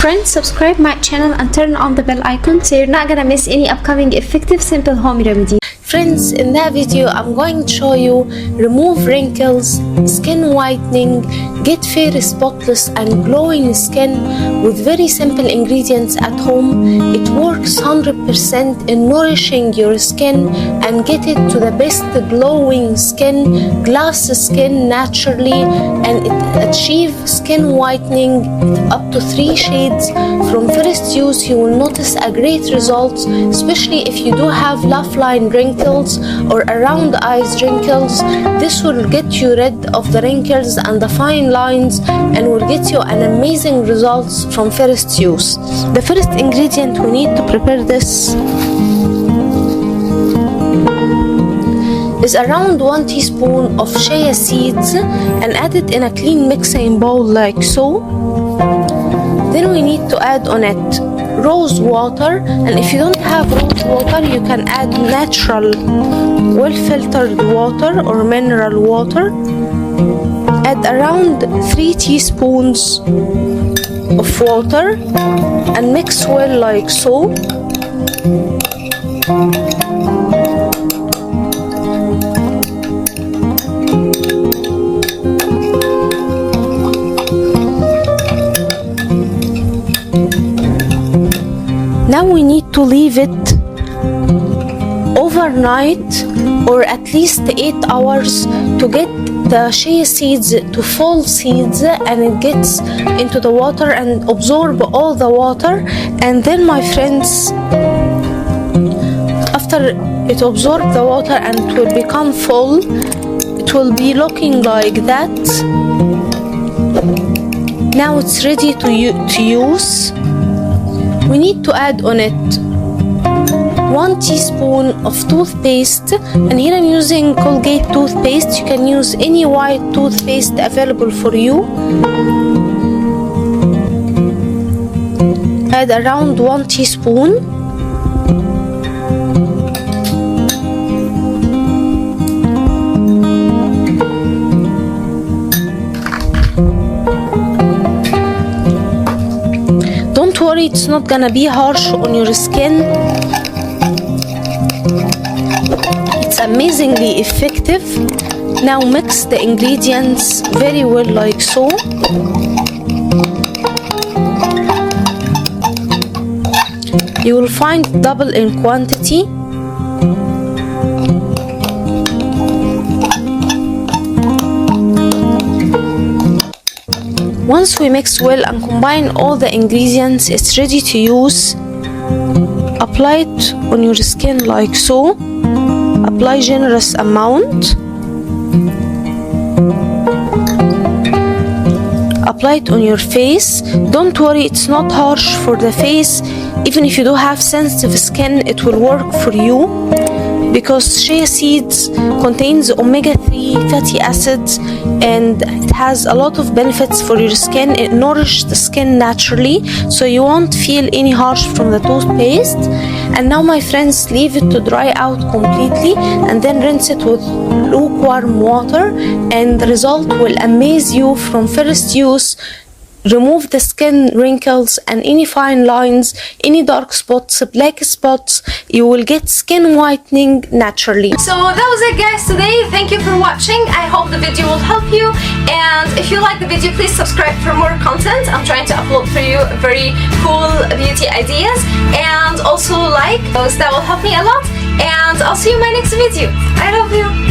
Friends, subscribe my channel and turn on the bell icon so you're not gonna miss any upcoming effective simple home remedy. Friends, in that video I'm going to show you remove wrinkles, skin whitening, get fair, spotless and glowing skin with very simple ingredients at home. It works 100% in nourishing your skin and get it to the best glowing skin, glass skin naturally, and it achieves skin whitening up to 3 shades. From first use you will notice a great result, especially if you do have laugh-line wrinkles or around the eyes wrinkles. This will get you rid of the wrinkles and the fine lines and will get you an amazing results from first use. The first ingredient we need to prepare this is around 1 teaspoon of chia seeds and add it in a clean mixing bowl like so. Then we need to add on it rose water, and if you don't have rose water you can add natural well filtered water or mineral water. Add around 3 teaspoons of water and mix well like so. Now we need to leave it overnight or at least 8 hours to get the chia seeds to fall seeds and it gets into the water and absorb all the water. And then, my friends, after it absorbs the water and it will become full, it will be looking like that. Now it's ready to use. We need to add on it 1 teaspoon of toothpaste, and here I'm using Colgate toothpaste. You can use any white toothpaste available for you. Add around 1 teaspoon. Don't worry, it's not gonna be harsh on your skin. It's amazingly effective. Now mix the ingredients very well like so. You will find double in quantity. Once we mix well and combine all the ingredients, it's ready to use. Apply it on your skin like so. Apply generous amount. Apply it on your face. Don't worry, it's not harsh for the face. Even if you do have sensitive skin, it will work for you, because chia seeds contains omega-3 fatty acids and it has a lot of benefits for your skin. It nourishes the skin naturally, so you won't feel any harsh from the toothpaste. And now, my friends, leave it to dry out completely and then rinse it with lukewarm water, and the result will amaze you from first use. Remove the skin wrinkles and any fine lines, any dark spots, black spots. You will get skin whitening naturally. So that was it, guys, today. Thank you for watching. I hope the video will help you, and if you like the video, please subscribe for more content. I'm trying to upload for you very cool beauty ideas, and also like those. That will help me a lot, and I'll see you in my next video. I love you.